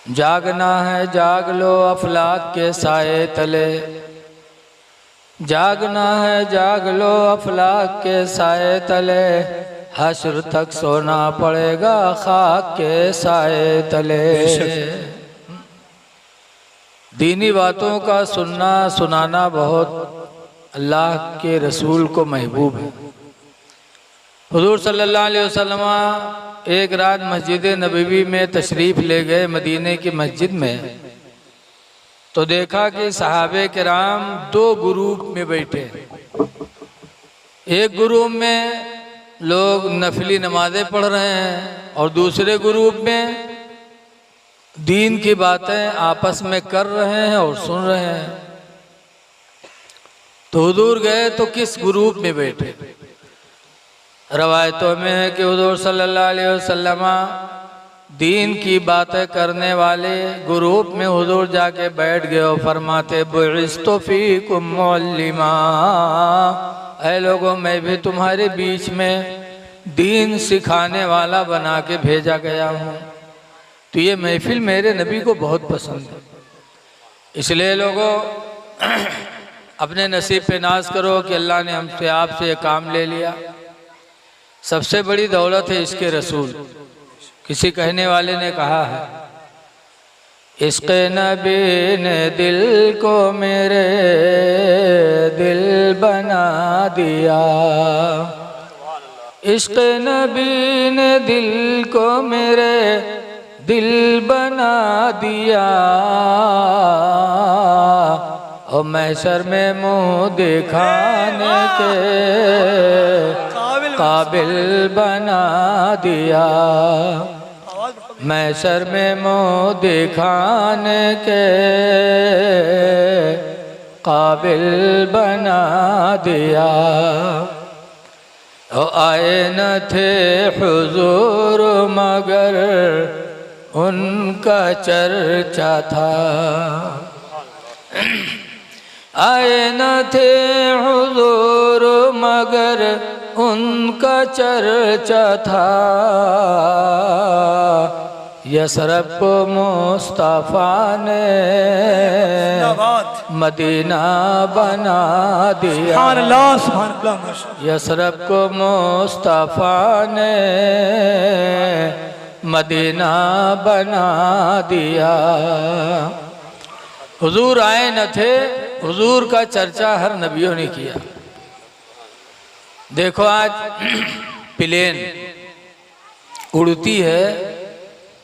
जागना है जाग लो अफलाक के साए तले, जागना है जाग लो अफलाक के साए तले, हश्र तक सोना पड़ेगा खाक के साए तले। दीनी बातों का सुनना सुनाना बहुत अल्लाह के रसूल को महबूब है। हुजूर सल्लल्लाहु अलैहि वसल्लम एक रात मस्जिद नबवी में तशरीफ़ ले गए, मदीने की मस्जिद में, तो देखा कि सहाबे किराम दो ग्रुप में बैठे। एक ग्रुप में लोग नफली नमाजें पढ़ रहे हैं और दूसरे ग्रुप में दीन की बातें आपस में कर रहे हैं और सुन रहे हैं। तो हुजूर गए तो किस ग्रुप में बैठे? रवायतों में है कि हुजूर सल्लल्लाहु अलैहि वसल्लम दीन की बातें करने वाले ग्रुप में हुजूर जाके बैठ गए और फरमाते बुइस्तु फीकुम मुअल्लिमा, ऐ लोगों मैं भी तुम्हारे बीच में दीन सिखाने वाला बना के भेजा गया हूँ। तो ये महफिल मेरे नबी को बहुत पसंद है, इसलिए लोगों अपने नसीब पे नाज करो कि अल्लाह ने हमसे आपसे ये काम ले लिया। सबसे बड़ी दौलत है इसके रसूल। किसी कहने वाले ने कहा है, इश्क़ नबी ने दिल को मेरे दिल बना दिया, इश्क़ नबी ने दिल को मेरे दिल बना दिया, और महशर में मुँह दिखाने के काबिल बना दिया, महशर में मुँह दिखाने के काबिल बना दिया। और आए न थे हुजूर मगर उनका चर्चा था, आए न थे हुजूर मगर उनका चर्चा था, यसरब को मुस्तफ़ा ने मदीना बना दिया, यसरब को मुस्तफ़ा ने मदीना बना दिया। हुजूर आए न थे, हुजूर का चर्चा हर नबियों ने किया। देखो आज प्लेन उड़ती है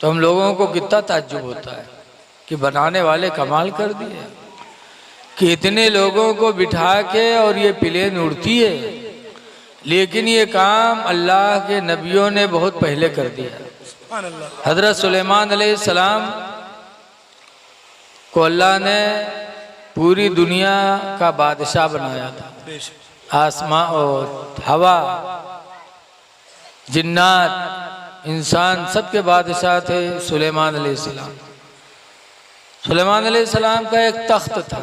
तो हम लोगों को कितना ताज्जुब होता है कि बनाने वाले कमाल कर दिए कि इतने लोगों को बिठा के और ये प्लेन उड़ती है। लेकिन ये काम अल्लाह के नबियों ने बहुत पहले कर दिया। हज़रत सुलेमान अलैहिस्सलाम को अल्लाह ने पूरी दुनिया का बादशाह बनाया था। आसमां और हवा, जिन्नात, इंसान सबके बादशाह थे सुलेमान अलैहिस्सलाम। सुलेमान अलैहिस्सलाम का एक तख्त था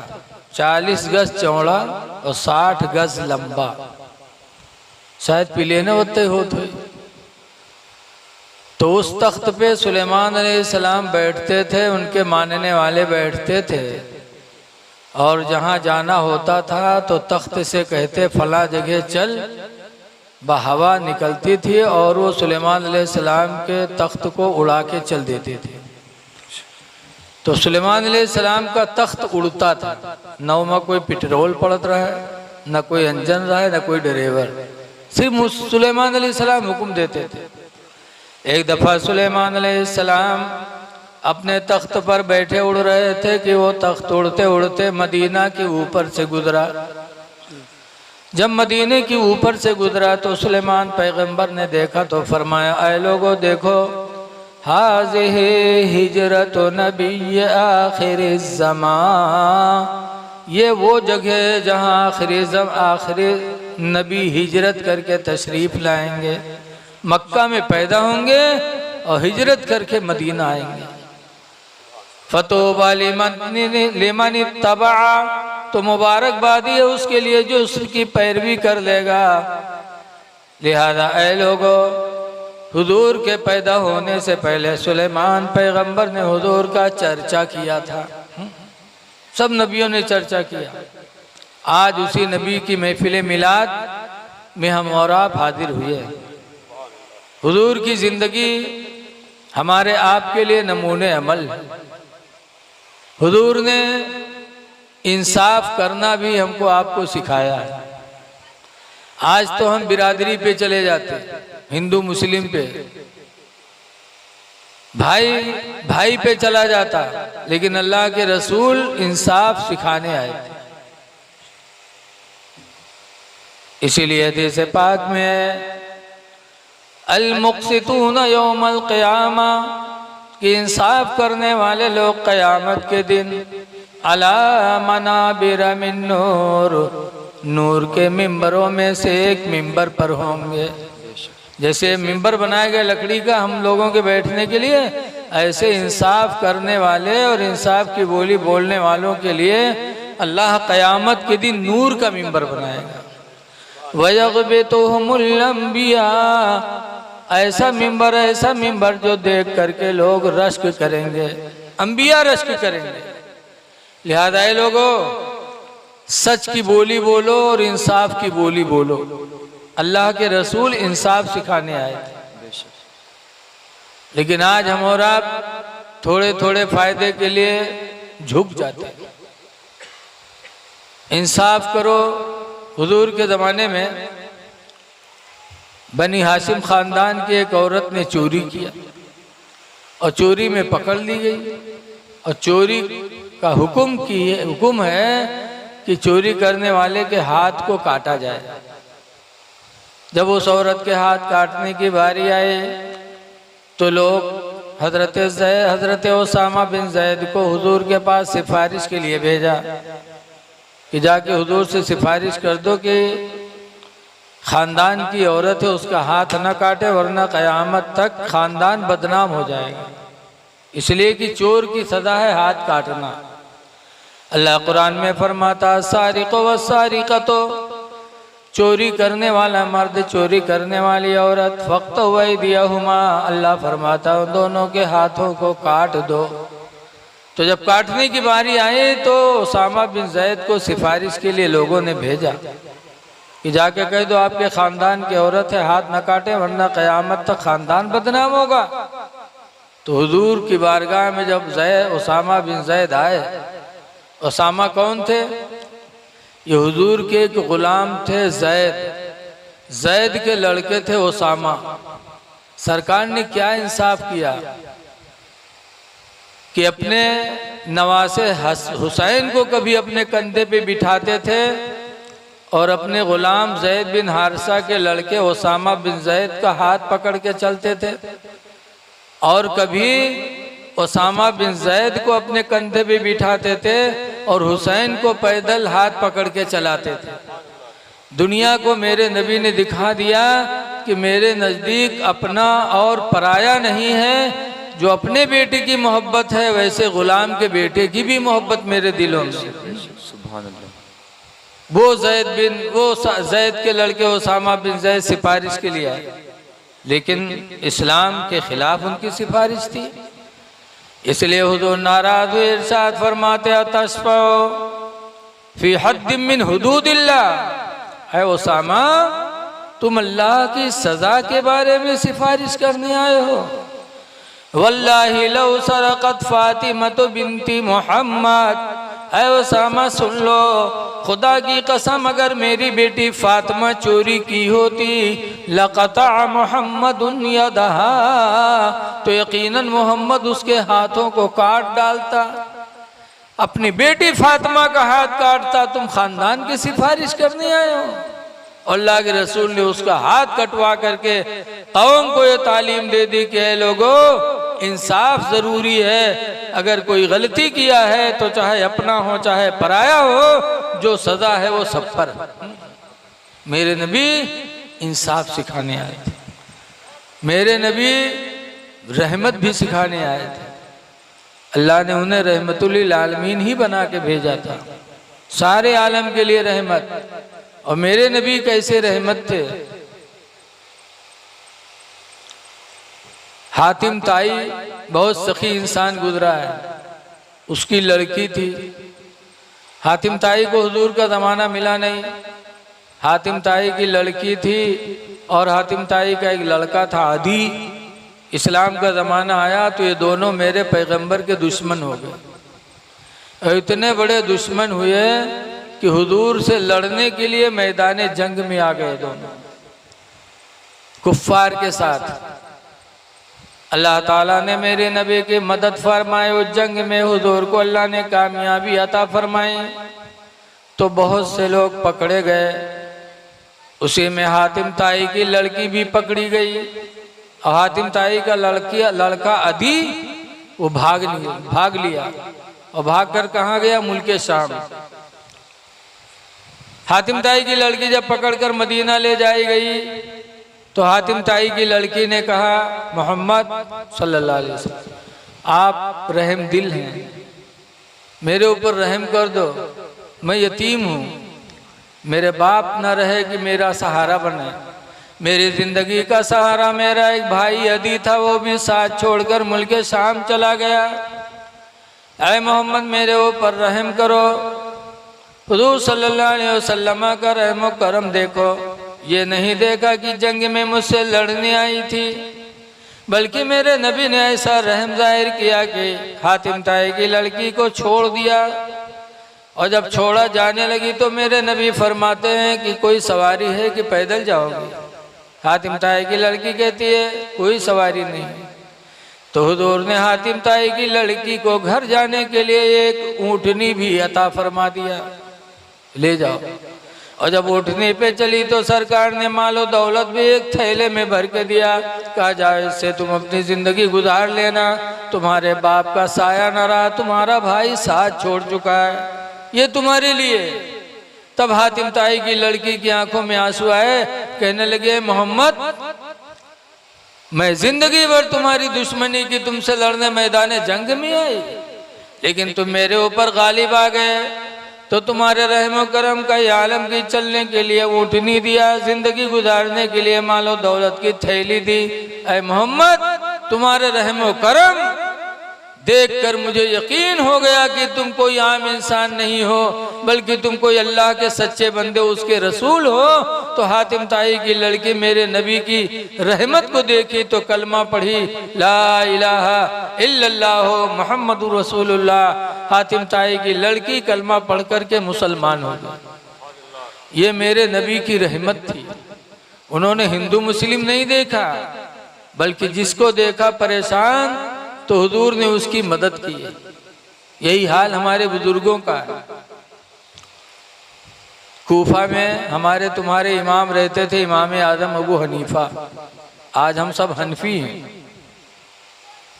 40 गज चौड़ा और 60 गज लंबा, शायद प्लेन होते होते। तो उस तख्त पे सुलेमान अलैहिस्सलाम बैठते थे, उनके मानने वाले बैठते थे, और जहाँ जाना होता था तो तख्त से कहते फला जगह चल, हवा निकलती थी और वो सुलेमान अलैहिस्सलाम के तख्त को उड़ा के चल देते थे। तो सुलेमान अलैहिस्सलाम का तख्त उड़ता था, न उसमें कोई पेट्रोल पड़त रहा है, न कोई इंजन रहा है, न कोई ड्राइवर, सिर्फ सुलेमान अलैहिस्सलाम हुक्म देते थे। एक दफ़ा सुलेमान अलैहिस्सलाम अपने तख्त पर बैठे उड़ रहे थे कि वो तख्त उड़ते उड़ते मदीना के ऊपर से गुजरा। जब मदीने के ऊपर से गुजरा तो सुलेमान पैगंबर ने देखा तो फरमाया, ऐ लोगो देखो, हाज़िही हिजरत नबी आखिर ज़मान, ये वो जगह जहाँ आखिरी नबी हिजरत करके तशरीफ़ लाएंगे, मक्का में पैदा होंगे और हिजरत करके मदीना आएंगे। फतोबा लिमन इत्तबा, तो मुबारकबादी है उसके लिए जो उसकी पैरवी कर लेगा। लिहाजा ऐ लोगो हुजूर के पैदा होने से पहले सुलेमान पैगंबर ने हुजूर का चर्चा किया था। सब नबियों ने चर्चा किया। आज उसी नबी की महफिल मिलाद में हम और आप हाजिर हुए। हुजूर की जिंदगी हमारे आपके लिए नमूने अमल। हुजूर ने इंसाफ करना भी हमको आपको सिखाया है। आज तो हम बिरादरी पे चले जाते, हिंदू मुस्लिम पे, भाई भाई पे चला जाता, लेकिन अल्लाह के रसूल इंसाफ सिखाने आए थे। इसीलिए हदीस पाक में है अल मुक़सितून यौमल क़ियामा, कि इंसाफ करने वाले लोग क़यामत के दिन अला मनाबिर मिन नूर, नूर के मिंबरों में से एक मिंबर पर होंगे। जैसे मिंबर बनाया गया लकड़ी का हम लोगों के बैठने के लिए, ऐसे इंसाफ करने वाले और इंसाफ की बोली बोलने वालों के लिए अल्लाह क़यामत के दिन नूर का मिंबर बनाएगा। वयग़बितुहुमुल अंबिया, ऐसा मिंबर जो देख करके लोग रश्क करेंगे, अंबिया रश्क करेंगे। लिहाजा ये लोगों सच की बोली बोलो और इंसाफ की बोली बोलो। अल्लाह के रसूल इंसाफ सिखाने आए थे, लेकिन आज हम और आप थोड़े थोड़े फायदे के लिए झुक जाते हैं। इंसाफ करो। हुजूर के ज़माने में बनी हाशिम ख़ानदान की एक औरत ने चोरी किया और चोरी में पकड़ ली गई, और चोरी का हुक्म है कि चोरी करने वाले के हाथ को काटा जाए। जब उस औरत के हाथ काटने की बारी आए तो लोग हज़रत उसामा बिन ज़ैद को हुजूर के पास सिफारिश के लिए भेजा कि जाके हुजूर से सिफारिश कर दो कि ख़ानदान की औरत है उसका हाथ न काटे, वरना क़यामत तक ख़ानदान बदनाम हो जाएगा। इसलिए कि चोर की सज़ा है हाथ काटना। अल्लाह कुरान में फरमाता सारिक़ो व सारिक़तो, चोरी करने वाला मर्द, चोरी करने वाली औरत, फ़क़्तु अयदियहुमा, अल्लाह फरमाता उन दोनों के हाथों को काट दो। तो जब काटने की बारी आई तो उसामा बिन ज़ैद को सिफारिश के लिए लोगों ने भेजा कि जाके कह दो आपके ख़ानदान की औरत है, हाथ न काटे वरना क़यामत तक ख़ानदान बदनाम होगा। तो हुजूर की बारगाह में जब उसामा बिन ज़ैद आए, उसामा कौन थे? ये हुजूर के एक गुलाम थे ज़ैद के लड़के थे उसामा। सरकार ने क्या इंसाफ किया कि अपने नवासे हुसैन को कभी अपने कंधे पे बिठाते थे और अपने गुलाम ज़ैद बिन हारिसा के लड़के उसामा बिन ज़ैद का हाथ पकड़ के चलते थे, और कभी उसामा बिन ज़ैद को अपने कंधे पे बिठाते थे और हुसैन को पैदल हाथ पकड़ के चलाते थे। दुनिया को मेरे नबी ने दिखा दिया कि मेरे नज़दीक अपना और पराया नहीं है। जो अपने बेटे की मोहब्बत है वैसे गुलाम के बेटे की भी मोहब्बत मेरे दिलों में। सुभान अल्लाह। वो ज़ैद के लड़के उसामा बिन ज़ैद सिफारिश के लिए आए, लेकिन इस्लाम के खिलाफ उनकी सिफारिश थी। इसलिए हुजूर नाराज हुए, इरशाद फरमाते तस्फो फी हद्दिम मिन हुदूदिल्लाह, है उसामा तुम अल्लाह की सजा के बारे में सिफारिश करने आए हो। वल्लाहि लौ सरक़त फातिमतु बिन्ती मोहम्मद, है उसामा सुन लो, खुदा की कसम अगर मेरी बेटी फातिमा चोरी की होती लक़ता मुहम्मदुन यदहा, तो यकीनन मोहम्मद उसके हाथों को काट डालता। अपनी बेटी फातिमा का हाथ काटता, तुम खानदान की सिफारिश करने आए हो। अल्लाह के रसूल ने उसका हाथ कटवा करके कौम को ये तालीम दे दी कि लोगों इंसाफ जरूरी है। अगर कोई गलती किया है तो चाहे अपना हो चाहे पराया हो, जो सजा है वो सब पर। मेरे नबी इंसाफ सिखाने आए थे, मेरे नबी रहमत भी सिखाने आए थे। अल्लाह ने उन्हें रहमतुल्लिल आलमीन ही बना के भेजा था, सारे आलम के लिए रहमत। और मेरे नबी कैसे रहमत थे? हातिम ताई बहुत सखी इंसान गुजरा है, उसकी लड़की थी। हातिम ताई को हुजूर का ज़माना मिला नहीं, हातिम ताई की लड़की थी और हातिम ताई का एक लड़का था आदि। इस्लाम का ज़माना आया तो ये दोनों मेरे पैगंबर के दुश्मन हो गए, और इतने बड़े दुश्मन हुए कि हुजूर से लड़ने के लिए मैदान जंग में आ गए दोनों कुफ्फार के साथ। अल्लाह ताला ने मेरे नबी की मदद फरमाई, उस जंग में हुजूर को अल्लाह ने कामयाबी अता फरमाई। तो बहुत से लोग पकड़े गए, उसी में हातिम ताई की लड़की भी पकड़ी गई। और हातिम ताई का लड़का अदी वो भाग लिया और भाग कर कहाँ गया? मुल्के शाम। हातिम ताई की लड़की जब पकड़कर मदीना ले जाई गई तो हातिम ताई की लड़की ने कहा, मोहम्मद सल्लल्लाहु अलैहि वसल्लम आप रहम दिल हैं, मेरे ऊपर रहम कर दो, मैं यतीम हूँ, मेरे बाप न रहे कि मेरा सहारा बने। मेरी ज़िंदगी का सहारा मेरा एक भाई अदी था, वो भी साथ छोड़कर मुल्क शाम चला गया। ऐ मोहम्मद मेरे ऊपर रहम करो। हुजूर सल्लल्लाहु अलैहि वसल्लम का रहम करम देखो, ये नहीं देखा कि जंग में मुझसे लड़ने आई थी, बल्कि मेरे नबी ने ऐसा रहम जाहिर किया कि हातिम ताई की लड़की को छोड़ दिया। और जब छोड़ा जाने लगी तो मेरे नबी फरमाते हैं कि कोई सवारी है कि पैदल जाओगे? हातिम ताई की लड़की कहती है कोई सवारी नहीं। तो हुजूर ने हातिम ताई की लड़की को घर जाने के लिए एक ऊँटनी भी अता फरमा दिया, ले जाओ। और जब उठने पे चली तो सरकार ने मालो दौलत भी एक थैले में भर के दिया, कहा जाए इससे तुम अपनी जिंदगी गुजार लेना, तुम्हारे बाप का साया न रहा, तुम्हारा भाई साथ छोड़ चुका है, ये तुम्हारे लिए। तब हातिम ताई की लड़की की आंखों में आंसू आए, कहने लगे मोहम्मद मैं जिंदगी भर तुम्हारी दुश्मनी की, तुमसे लड़ने मैदान जंग में आई, लेकिन तुम मेरे ऊपर गालिब आ गए। तो तुम्हारे रहम करम का आलम की चलने के लिए ऊँटनी दिया, जिंदगी गुजारने के लिए मालो दौलत की थैली दी। ऐ मोहम्मद तुम्हारे रहम करम देखकर मुझे यकीन हो गया कि तुम कोई आम इंसान नहीं हो, बल्कि तुम कोई अल्लाह के सच्चे बंदे उसके रसूल हो। तो हातिम ताई की लड़की मेरे नबी की रहमत को देखी तो कलमा पढ़ी, ला इलाहा इल्लल्लाह मुहम्मदुर रसूलुल्लाह। हातिम ताई की लड़की कलमा पढ़ कर के मुसलमान हो गई। ये मेरे नबी की रहमत थी। उन्होंने हिंदू मुस्लिम नहीं देखा, बल्कि जिसको देखा परेशान तो हुजूर ने उसकी मदद की। यही हाल हमारे बुजुर्गों का है। कूफा में हमारे तुम्हारे इमाम रहते थे, इमाम आजम अबू हनीफा। आज हम सब हनफी हैं।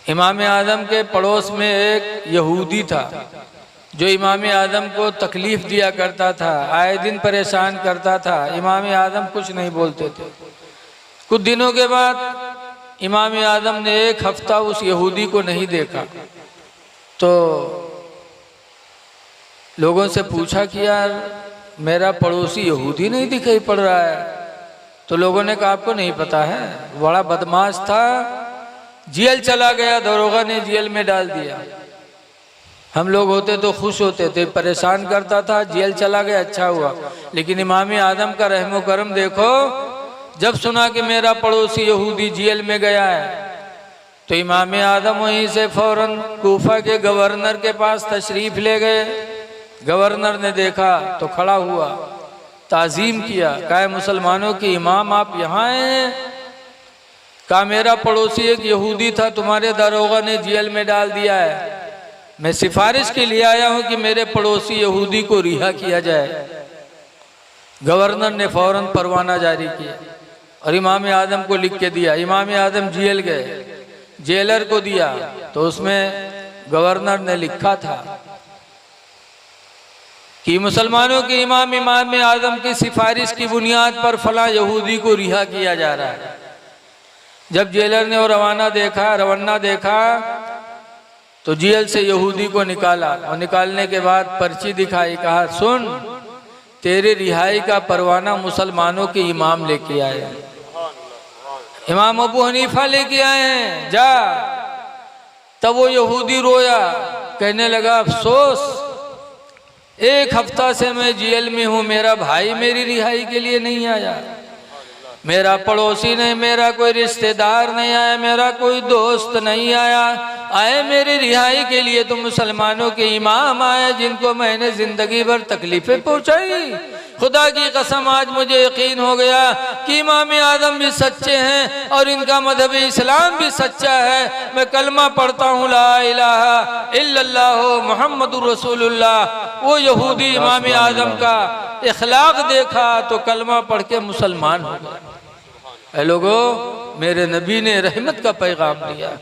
इमाम आजम के पड़ोस में एक यहूदी था जो इमाम आजम को तकलीफ दिया करता था, आए दिन परेशान करता था। इमाम आजम कुछ नहीं बोलते थे। कुछ दिनों के बाद इमाम आजम ने एक हफ्ता उस यहूदी को नहीं देखा, तो लोगों से पूछा कि यार मेरा पड़ोसी यहूदी नहीं दिखाई पड़ रहा है। तो लोगों ने कहा आपको नहीं पता है, बड़ा बदमाश था, जेल चला गया, दरोगा ने जेल में डाल दिया। हम लोग होते तो खुश होते थे, परेशान करता था, जेल चला गया, अच्छा हुआ। लेकिन इमाम आजम का रहमो करम देखो, जब सुना कि मेरा पड़ोसी यहूदी जेल में गया है तो इमाम आजम वहीं से फौरन कूफा के गवर्नर के पास तशरीफ ले गए। गवर्नर ने देखा तो खड़ा हुआ, ताज़ीम किया, कहा मुसलमानों के इमाम आप यहाँ हैं? कहा मेरा पड़ोसी एक यहूदी था, तुम्हारे दरोगा ने जेल में डाल दिया है, मैं सिफारिश के लिए आया हूँ कि मेरे पड़ोसी यहूदी को रिहा किया जाए। गवर्नर ने फौरन परवाना जारी किया और इमाम आजम को लिख के दिया। इमाम आजम जेल गए, जेलर को दिया तो उसमें गवर्नर ने लिखा था कि मुसलमानों के इमाम आजम की सिफारिश की बुनियाद पर फला यहूदी को रिहा किया जा रहा है। जब जेलर ने वो रवाना देखा तो जेल से यहूदी को निकाला और निकालने के बाद पर्ची दिखाई, कहा सुन तेरे रिहाई का परवाना मुसलमानों के इमाम लेके आए। इमाम अबू हनीफा लेके आए हैं, जा। तब वो यहूदी रोया, कहने लगा अफसोस, 1 हफ्ता से मैं जेल में हूँ, मेरा भाई मेरी रिहाई के लिए नहीं आया, मेरा पड़ोसी नहीं, मेरा कोई रिश्तेदार नहीं आया, मेरा कोई दोस्त नहीं आया, आए मेरी रिहाई के लिए तो मुसलमानों के इमाम आए जिनको मैंने जिंदगी भर तकलीफें पहुंचाई। खुदा की कसम आज मुझे यकीन हो गया कि इमाम आदम भी सच्चे हैं और इनका मजहब इस्लाम भी सच्चा है। मैं कलमा पढ़ता हूँ, ला इलाहा इल्लल्लाह मुहम्मदुर रसूलुल्लाह। वो यहूदी इमाम आदम का इखलाक देखा तो कलमा पढ़ के मुसलमान हो गया। ऐ लोगों, मेरे नबी ने रहमत का पैगाम दिया,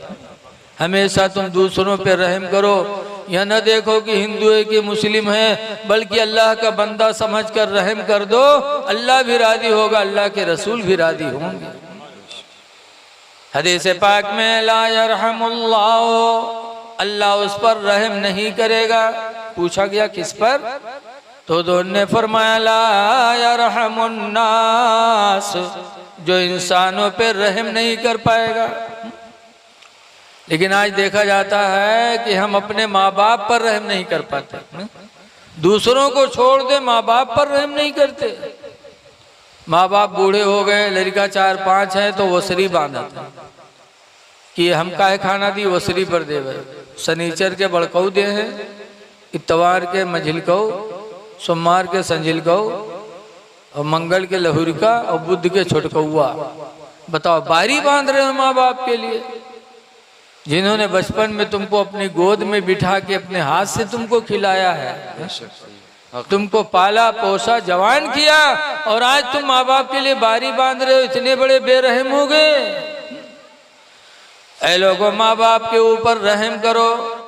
हमेशा तुम दूसरों पे रहम करो। यह न देखो कि हिंदू है कि मुस्लिम है, बल्कि अल्लाह का बंदा समझकर रहम कर दो, अल्लाह भी राजी होगा, अल्लाह के रसूल भी राजी होंगे। हदीस पाक में ला यरहमुल्लाह, अल्लाह उस पर रहम नहीं करेगा। पूछा गया किस पर, तो दोनों फरमाया ला यरहमुन्नास, जो इंसानों पे रहम नहीं कर पाएगा। लेकिन आज देखा जाता है कि हम अपने माँ बाप पर रहम नहीं कर पाते, दूसरों को छोड़ दे, माँ बाप पर रहम नहीं करते। माँ बाप बूढ़े हो गए, लड़का 4-5 है तो वसरी बांधता कि हम काहे खाना दी, वसरी पर देवे। शनिचर के बड़कऊ दे हैं, इतवार के मझिलकऊ, सोमवार के संझिलकऊ, और मंगल के लहुरिका, और बुध के छोटकौआ। बताओ, बारी बांध रहे हो माँ बाप के लिए, जिन्होंने बचपन में तुमको अपनी गोद में बिठा के अपने हाथ से तुमको खिलाया है, तुमको पाला पोसा जवान किया, और आज तुम माँ बाप के लिए बारी बांध रहे हो। इतने बड़े बेरहम हो गए। ऐ लोगों, माँ बाप के ऊपर रहम करो।